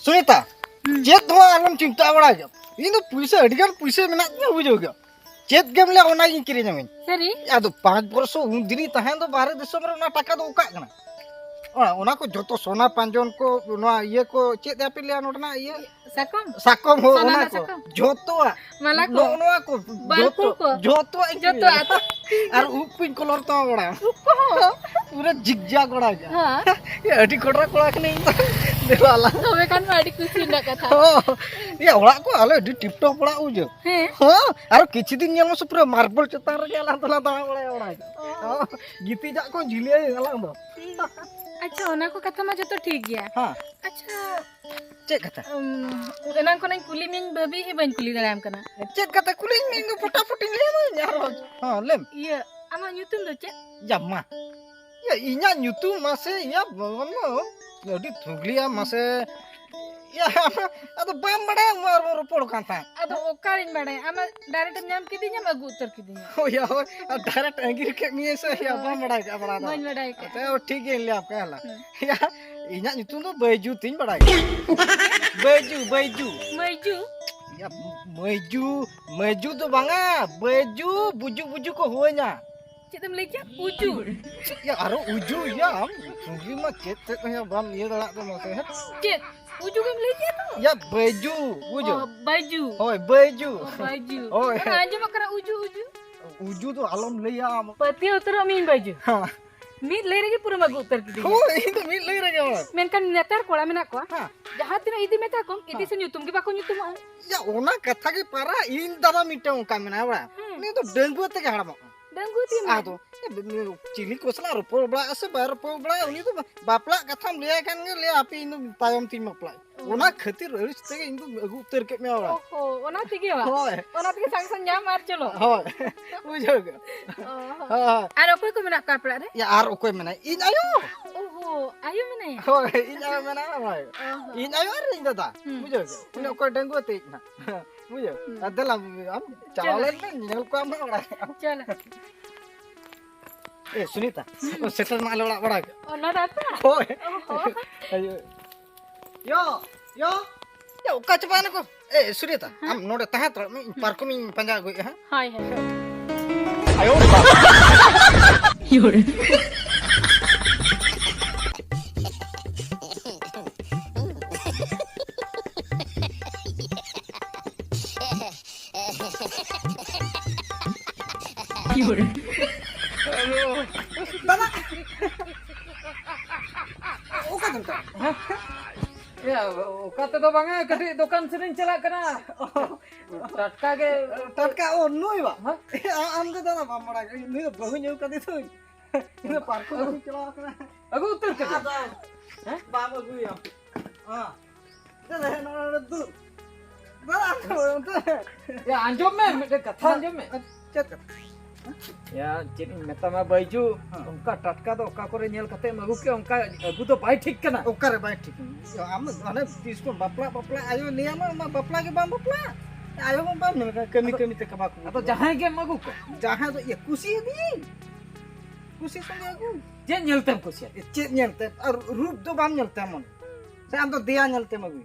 सुनीता चेत हो आलम चिंता बड़ा गया इन तो पैसे अड़गन पैसे मेना बुझो गया चेत गेम ले ओना गिन किरी जमीन सरी यादो 5 वर्ष उन दिनी तहन तो बाहर देश में ना टाका दो उका कना ओना को जोतो सोना पांजन को ना ये को चेत यापे ले नोटना ये साकम साकम हो सोना ओना ना को साकम। जोतो माला को नोआ को बालकुल को जोतो जोतो आता और उपिन कलर तो बड़ा को पूरा जिगजा कोड़ा गया हां ये अडी कोड़ा कोड़ा के नहीं देवाला तबे कान माडी खुशी ना कथा ये ओड़ा को आले अडी टिपटॉप ओड़ा उजो हैं हां और किछि दिन नेल से पूरा मार्बल चतार रे गेला तला दा ओड़ा गीती जा को झिलिया गेला दो अच्छा ओना को कथा मा जतो ठीक गया हां अच्छा चेक कथा एना को नहीं कुली मिंग बबी ही बन कुली दलाम कना चेक कथा कुली मिंग फटाफटी ले यार हां लेम ये आमा nyutum do चे जम्मा ये इnya nyutum मासे या बनो अडी थुगलिया मासे या अदो बाम बड़ा मोर पड़ कांता अदो ओकारिन बड़े आमा डायरेक्ट नाम किदिnya अगु उत्तर किदिnya हो या डायरेक्ट अंगिर के मिए से या बाम बड़ा का बड़ा मन बड़ाई के तो ठीक है ले आप कहला या इना nyutum तो बैजू तीन बड़ा बैजू बैजू मजू या बैजू बैजू तो बांगा बैजू बुजू बुजू को हो냐 चे तुम लेके उजू या अरे उजू या हम सुगी मा चेत या बाम ये दड़ा तो मसे है चे उजू के लेके तो या बैजू उजू बाजू होय बैजू बाजू ओए आंजो मकरा उजू उजू उजू तो आलम ले या पति उतर मीन बाजू हां मीन ले रही पूरा मगु उत्तर किदिnya हो इन तो मिल ले रे मेनkan नेतार कोड़ा मेना को हां जहां तिना इदी मेता को इदी से nyutum के बाको nyutum या ओना कथा के पारा इन दादा मिटे का मेना बड़ा नहीं तो डेंगू ते के हड़म डंगू ती मा आदो चिली कोसला रोपो बड़ा से बार रोपो बड़ा उनी तो बापला कथाम ले कान ले आपी इन तायम तीन बापला ओना खातिर रिस ते इन तो अगु उतर के में बड़ा ओहो ओना तिगे वा होय ओना तिगे संग संग जा मार चलो होय बुझो गे हां आर ओकोय को मेना का पड़ा रे या आर ओकोय मेना इन आयो ओहो आयु मेने होय इन आयो मेना भाई इन आयो रे दादा बुझो गे उनी ओकोय डेंगू ते ना बुझो अदला हम चावल में निकल को हम बड़ा चल ए सुनीता ओ सेटल माल बड़ा बड़ा ओना दाता होय अयो यो यो यो कचबान को ए सुनीता हम नोडे तहा तर में पार्क में पंजा गई हां हाय हाय आयो बाप योरे योरे दादा ओका दंता या ओकाते तो बांगे कटी दुकान से चला कना टटका के टटका ओ नोई बा आम दे दादा बड़ा नी बहु न्यू कदी तो इन पार्क में चला कना अगु उतर के हैं बाबा गुया हां दादा ना दु दादा या अंजम में मेरे कथा अंजम में चत या चिन मेता मा बाइजू उनका टटका दो का करे नेल कते मगु के उनका अगु तो बाई ठीक कना ओकर बाई ठीक हम माने तीसको बापला बापला आयो नियम मा बापला के बाम बापला आयो बाम ने कमी कमी ते कबा तो जहां के मगु को जहां तो ये खुशी दी खुशी संगे आगु जे नेलते कुछ चे नेलते और रूप दो बाम नेलते मन से हम तो दिया नेलते मगु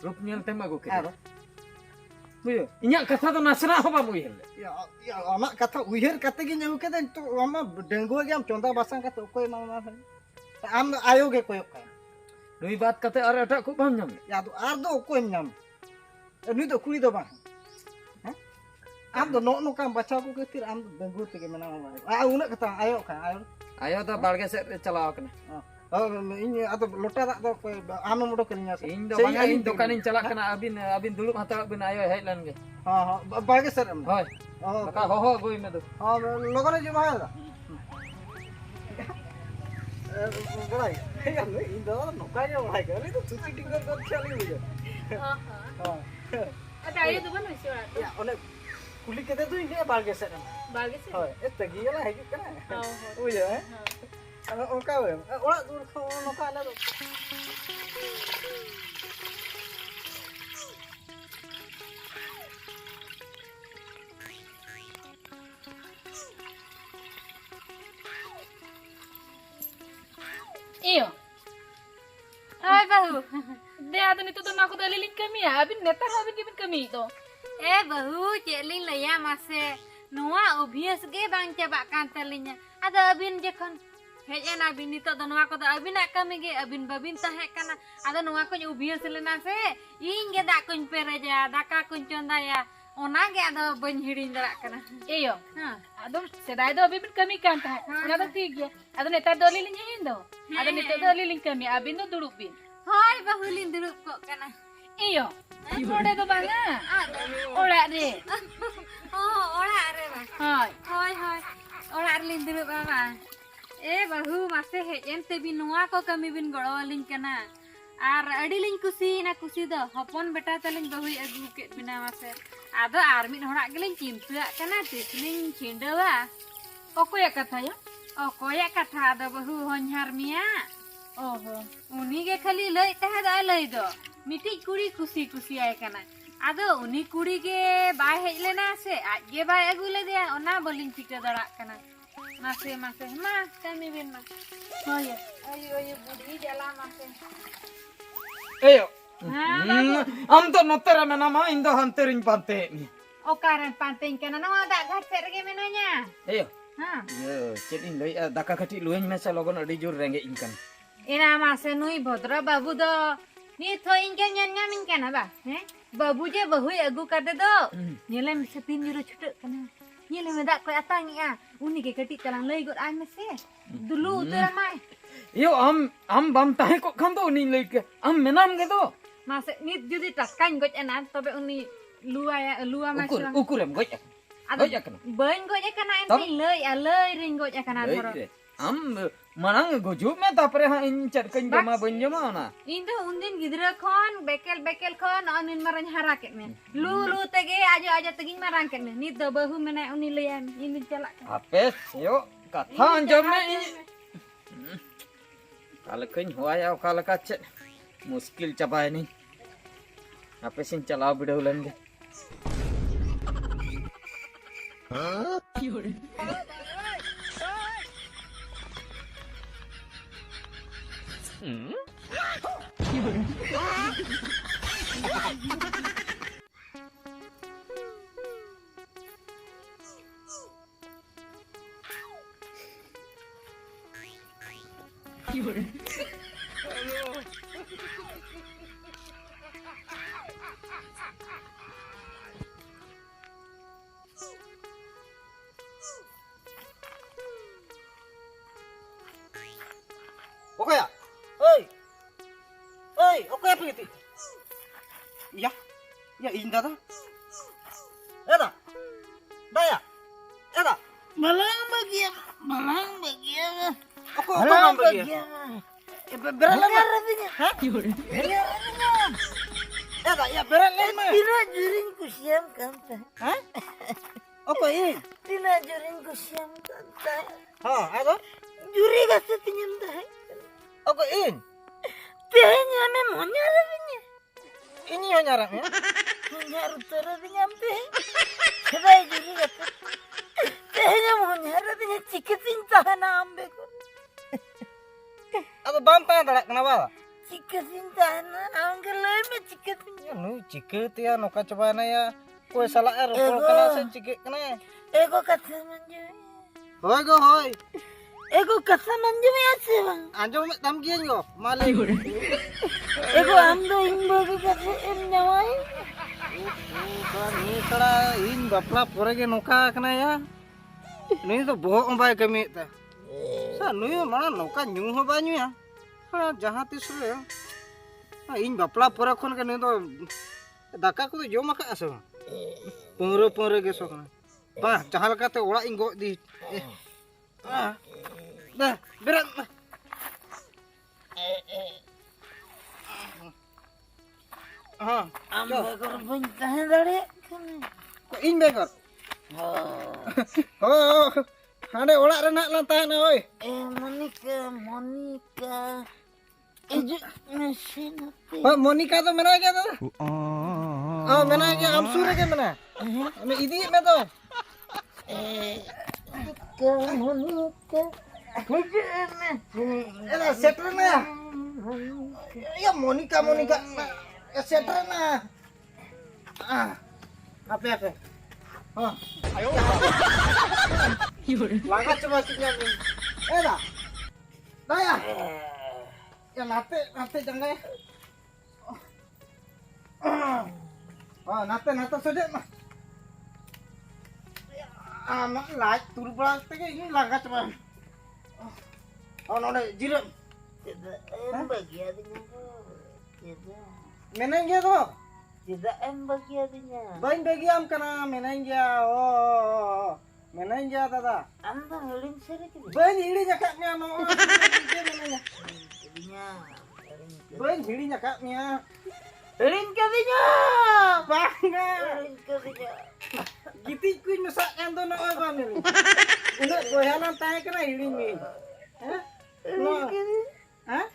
रूप नेलते मगु के आरो बुझो इन्या कथा तो नसरा होबा मुइल या आमा कथा उहेर कते गे नेउ केदे तो आमा डेंगू के हम चोंदा बासा कते कोई मामा आम आयो गे कोय का नुई बात कते और एटा को बम जम या तो आर दो कोई नाम नुई तो कुड़ी दो बा हैं आम तो नो नो काम बच्चा को केतिर आम डेंगू ते के मेना आ उना कथा आयो का आयो तो बाड़गे से चलाव कना इन अतो लोटा दा दो कोई आम मोडो करिया से इन दो बांगे इन दुकान इन चला कना अबिन दुलुम हता बिन आयो हेज लन गे हां हां बागे सर होय का हो गोई में दो हां लोगन जे माया बड़ाई या इन दो नोका जे बड़ाई करे तो चुटी टिंगर कर चली बुझो हां हां अच्छा आयु दुबन होइसे वाला या ओने कुली केते तो इन बागे सर से होय ए तगियला है कि कना हां बुझो है ओका वे ओला दूर खो नोका आला दो iyo ay ba दे आदो नितो तो नाको दली लिंग कमी ya abin netar abin kibin kami to bahu celing laya mase noa obvious ge bang coba kan telinya ada abin jekon hejen abin nito do noa ko do abin nak kami ge abin babin tahe kana ada noa ko obvious lena se ing ge dak kun pereja daka kun conda ya ona ge ada ban hirin darak kana iyo ado sedai do abin kami kan ta ona do ठीक है ado netar do liling hin do ado nito do liling kami abin do duduk bin hoy bahu lin duduk kok kana iyo ode do banga orak de oh ora re ba hoy hoy hoy ora lin duduk ba bahu mase hejen te bin noa ko kami bin goro lin kana ar adi lin kusi na kusi do hopon beta taling bahu agu ke bina mase ado ar min horak gelin cinta kana tisning cindewa okoya katha ya okoya katha do bahu honhar mia oho uni ge khali lei tah da lei do miti kuri kusi kusi ay kana ado uni kuri ge bai hej lena se aj ge bai agu le dia ona bolin chika darak kana mase mase ma kami bin ma hoy ayo ayo budi jala mase Ayo. Am to notera menama indo hanterin pante ni. okaran panteng kana no ada ghat ser ge menanya Ayo. ha Yo, cedin loi daka kati lueng mesa logon adi jur renge inkan. ina mase nui bodra babu do ni thoin ke nyan ngamin kana ba babu je bahu agu kade do nyelem sepin juru chutuk kana nyelem dak ko atang ya uni ke kati talang lei got ai mese dulu utara mai Yo am bam tahe kok kan do ni loi ke am menam ge do. mase ni judi takkan got enan tobe uni lua mas Ukurem goj. ado Goj kana. ben got kana enti lei ring got kana thoro Am manang goju me tapre ha in chat kan jama banjama na. Indo undin gidra khon bekel khon anin marang hara ket men lu tege aja tegin marang ket men ni do bahu mena uni leyan ini jalak Apes yo katha anjam me ini. Kala kan hoya kala kacet. Muskil cabai ni. Apesin chalao bidau lan ge. Okoya oi oi okoya piti ya ya inda da ada daya ada malang bagian aku malang bagian berapa artinya hah berapa ada ya berapa mah Tidak juring kusiam kanta. hah apa ini Tidak juring kusiam kanta. ha ada Juri gasa tinyam dah. apa ini Tehnya me monya labinya. ini yang nyarangnya Monya rutara tinyam teh. Sebai juri gasa. Tehnya monya labinya ciketin tahan ambe ko. ada bantang ada kenapa Ciketin tahan angger lay me ciketin. ya nu ciket ya noka coba na ya kue salah rupol kena sen ciket kena Ego kata manju. hoi go hoi Ego kata manju me ase bang. anjong mek tam gien go male Ego amdo imbo ko kata em nyawai. ni kala in bapla pore ge noka kena ya ni to bohong bai kami ta sa nu mana noka nyu ho ba nyu ya ha jahat tis re ha in bapla pore khon ke ni to daka ko jom ka aso pore ge so kana ba jahal ka te ora ingo di dah berat Ambo ko pun tahan dare. kok in begor oh hande ora re nak lantai na oi Monica. Eju mesin apa? Pak Monica to mena ke to oh mena ke am sure ke mena me idi me to Monica. Eju mesin. Ela settle na Ya Monica setter na. Apa? Oh. Langkah coba siknya nih. Dah. Dah ya. Ya nate jangan. Oh, nate sudah mah. Anak lain turun berat ini langkah coba. Oh, nona jiram. Tidak em bagi adanya. Tidak. Menengnya tuh. Tidak em bagi adanya. Bain bagi am kana menengnya. Oh. Menengnya tata. Anda heling seri ke. Bain hiri nyakaknya no. Menengnya. Jadinya. Bain hiri nyakaknya. Heling kadinya. Bangga. Heling kadinya. Gitik kuin masak ando no apa nih. Udah goyanan tanya kena hiri nih. Hah? Heling kadinya. Hah?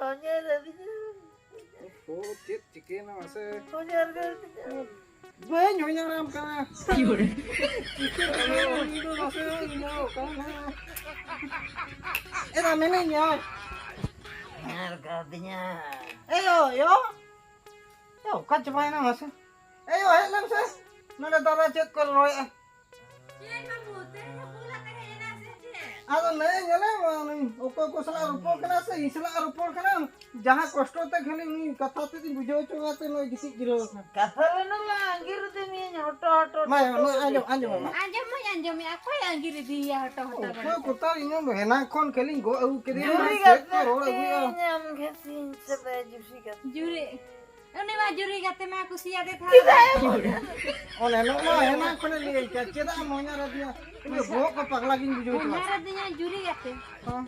Hanya kadinya. Oh, cikin masa. Hanya kadinya. Bain nyonya ram kana. Cikin itu masa ini kana. Menengnya. Hanya kadinya. Yo. Yo, kan cobain mas. Ayo, helm sa. Nada dara chat kor roy. Ado nae ngale mani. Oko sala rupor kana sa, isla rupor kana. Jaha kosto te khali ni katha te din bujho chogate no gisi giro. Kata lena manggir demi hoto. Ma anjom. Anjom aku yang gini dia hoto-hoto. Ko kota ino hena kon khali go au kedi. Juri Chat ro agu ya. nyam kesin sebaju sikat. Juri. Ini mah juri kata mah aku siap deh. Ole no hena kon li ka cheda monya ra dia. Ini go ko pagla gin bujho chogate. Honyara dia juri kata.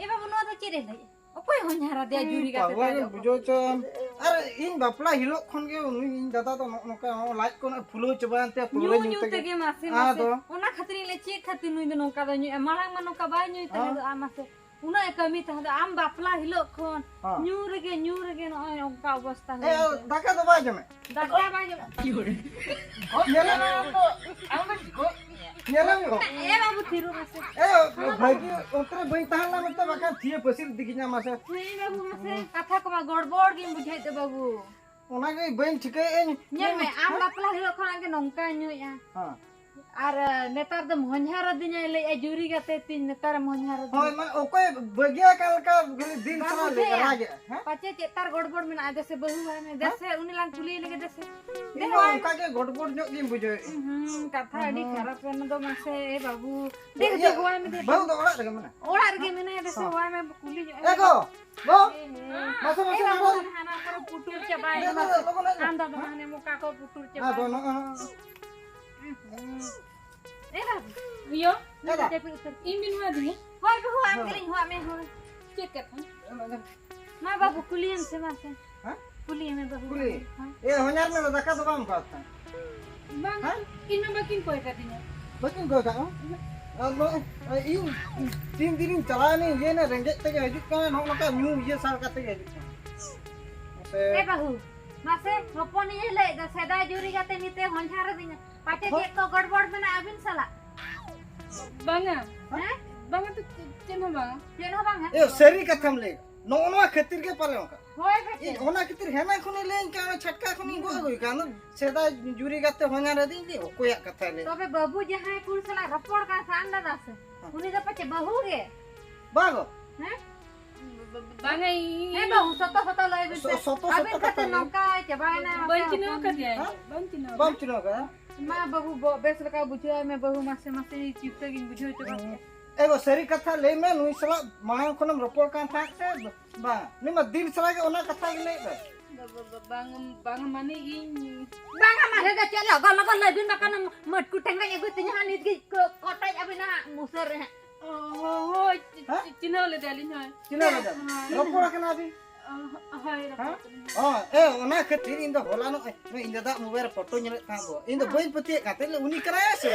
Eba bunuh ada ciri lagi. Apa yang honyara dia juri kata? Pagla gin bujho chom. Are in bapla hilok khon ge uni data to noka like kon fulo choban te fulo Nyu nyute tege masih Ado. Una khatri le cek khati nui do nongka do nyu malang manongka ba nyu te do amase. Una kami tah do am bapla hilok kon. Nyu rege no ongka obostha Eh daka to ba jame. Dakka ba nyu. Nyala nyala yo. E babu thiru mase. Bagi otre bai tahan la mata baka thie pasil diginya masa. Nei babu mase katha ko ma gordbord gin bujhai de babu. Ona ge bai thikai Nyel me am bapla hilok kon age nongka nyu ya. ha Ar netar do honyara dinya le e juri kate tin netar honyara hoy ma okoy bagia kalka din sala le rage ha pace cetar gordbord mina ada se bahu ame dese uni lang kuli lege dese. ino onka ge godbod nyok gin bujo Katha adi kharap ena do mase e babu dekh dekh hoy me dekh bau do ora daga mana orar ge mena dese hoy me kuli jo ego bo masa e masa babu hana karo putur chabai anda do hane muka ko putur ha chabai do no e babu Yo, Ada. in bin wa dia. hoy babu am kering hoy me hoy Cek kat. ma babu kuli em se mase ha kuli me babu kuli e honyar me daka to bam ka Bang, in bakin koi katanya. Betul gak kak? Ini tim calani ye na renget tege hajut kan nok ka new ye sal kate hajut. e babu mase hoponi le da seda juri kate nite honyara dinya pace cek ko gordbord mena abin sala Bang, ha bang tu cina bang. yen ho bang ha ए सरी कथम ले नोनो खतिर के परे का hoy ए pace होना खतिर हेना खने ले का छटका खनी गो गई का न सेदा जुरी गते होना रे दी कोया कथा ले तबे बाबू जहां कुल सला रपोड़ का सांदा दास उनी द पचे बहू गे बागो हैं Bang ए ini. बहू सतो लय बिन सतो अबे कते नौका चबायना Bang cina katanya. Bang cina. बम चिनो का मा बहू बेस लका बुझे में बहू मासे मासे चिपते गिन बुझे चबा एगो सरी कथा ले में नुई सला मांग खनम रपोर का था से बा निमा दिल सला के ओना कथा के ले Bang mana ini. बांगा मारे द चल लगा लय बिन मकन मटकू टेंगा एगो तिnya हानित की कोटाय अबिना मुसर है Oh, cina le dalin hai. चिनो रे रपोर का ना भी Hai. हां ए ओना खतिर इन द होला no in the mobile photo नेले था दो इन द बइन पति काते ले उनी कराया से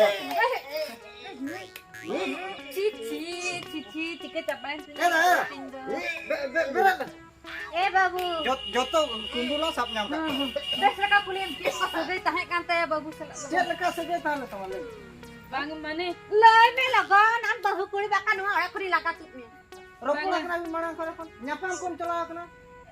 ची चिके चबाय बेरा ए बाबू joto kundulo sap nyam ka base लका कुलियम के सदे तहे कांते बाबू सला chet leka sege tale tamale Bang mana? लय में लगन हम बहू कुड़ी बाका नु अड़ा कुड़ी लगा चित में ropor kena mana kau kan nyapa kau celah kena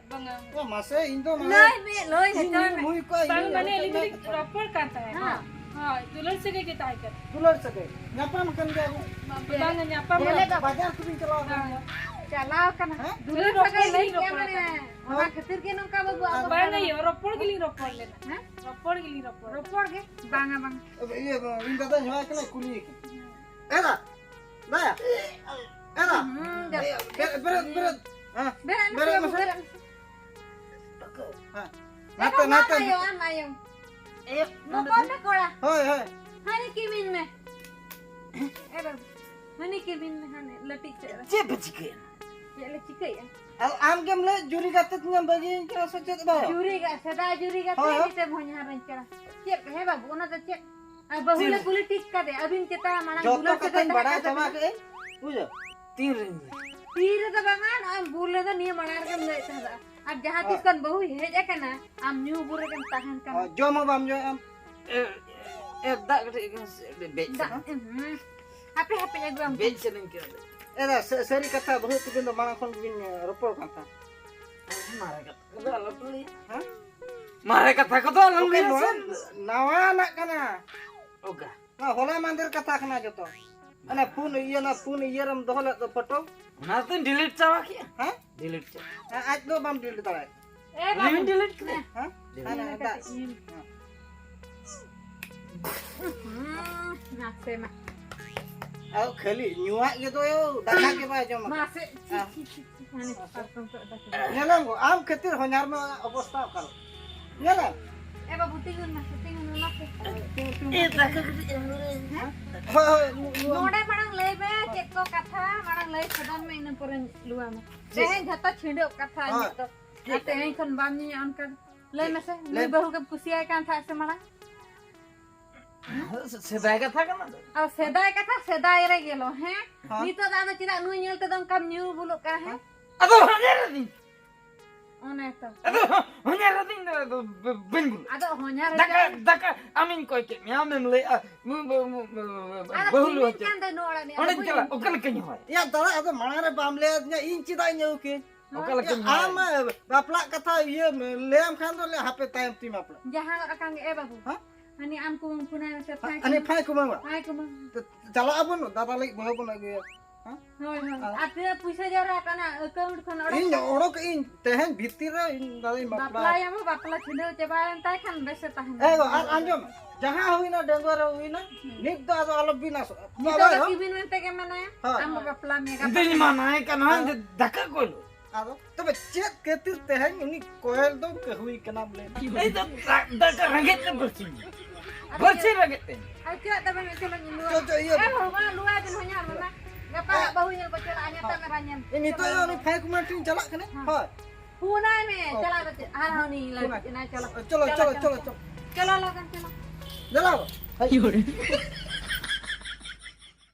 bang wah masa Indo mana Loi me, loi hecor me. mui kau bang mane ali dili proper kata hai हाँ दुल्हन से के ताई कर tular sake nyapa makan dia aku bang nyapa bajar tu bin celah Chalao kana. Hah? Dulu sagai lagi ke mana? Ona khatir ke nongka babu abu. bang ये ropor giling ropor लेना हैं ropor giling ropor Ropor ke? Banga bang. iya ini kata nyawa kena kuli era dah era berat ah Berat berat masuk. Berat. nata nata Ayo an ayo. Mau kau nak kola? hoi hoi Hani kimin me. Babu. Hani kimin me hani letik cera. cep cikin Ya le cikai ya. am game le juri kata tu yang bagi kena socet bah Juri ka, sada juri ka हाँ, हाँ। te kita mohnya haran cera. Cep he babu, ona to cep. Bahu le politik ka de. Abin kita mana joto bulan kata yang bada sama ke bujo 3 ring तीर तो बंगान हम बोले तो नहीं मनार के ले था अब जहां तिस कन बहु हे जे कना हम न्यू बुरे कन ताहन कन jo mau bam jo am dak bec apa apa ya gua bec seneng kira era seri kata bahut tu bin mana kon bin ropor kata mare kata ala tuli ha mare kata ko to alang Oke, biasa nawa nak kana oga na hola mandir kata kana joto ana pun iya ram dohla to photo na tu delete cawa ki ha delete cawa aj do bam dil tara eh Lim delete kena ha ana ada nah sema au khali nyuak gitu yo dah ke ba jom mase mana pasang to dah nyalam go am khatir honyar ma obostha kal nyalam eh babu tingun mase नोडे मरंग लेबे चेको कथा मरंग ले सदन में इन पर लुआ में तेहे झता छिंडो कथा नि तो तेहे खन बामनी अनकर ले में से ले बहु के कुसिया कान था से मरा sedai kata kana अब सेदाय कथा सेदाय रे गेलो हैं नी तो दादा चिरा नु नेल ते दम कम न्यू बुलो का है ado hanyar din ओने तो ado hanyar din bengul आदो होन्या रे daka amin koy ke nyamem le bahulu आदो aja कान दे नोड़ा ने Orang cala, okal kenya hoy. ya tara ado mana re bam le nya in cida nyau ke Okal kenya. am bapla kata iya leam khan do le hape time tim apla जहां अकांग ए बाबू Hah? अनि आम को पुना से फाय ani phai ku mama फाय को chala abun data lagi bawa pun lagi ha होय होय आपे पैसा जरा कना अकाउंट खन in orok in tehen bhitir re in dada bapla बापला या बापला छिंडो चबायन ताय खन बेसे ताहन ego ar anjom jaha huina dengor huina nik do ado alop binas नितो के बिन में ते के मने हाँ। हम बापला mega Itu ni mana kan han daka kol. ado tobe chet ketir tehen uni koel do ke hui kenam le Itu daka raget kan bersih. Bersih raget. ai kira ta ben chelo ni luar Cocok, iya. eh ho ma luar bin honya mana ngapa bahu nyel bocel anya ta meranyen ini to yo ni phai kuma tin chala kene ha puna me चला har ho ni la na चलो chalo chalo chalo chalo चलो लगन चलो jala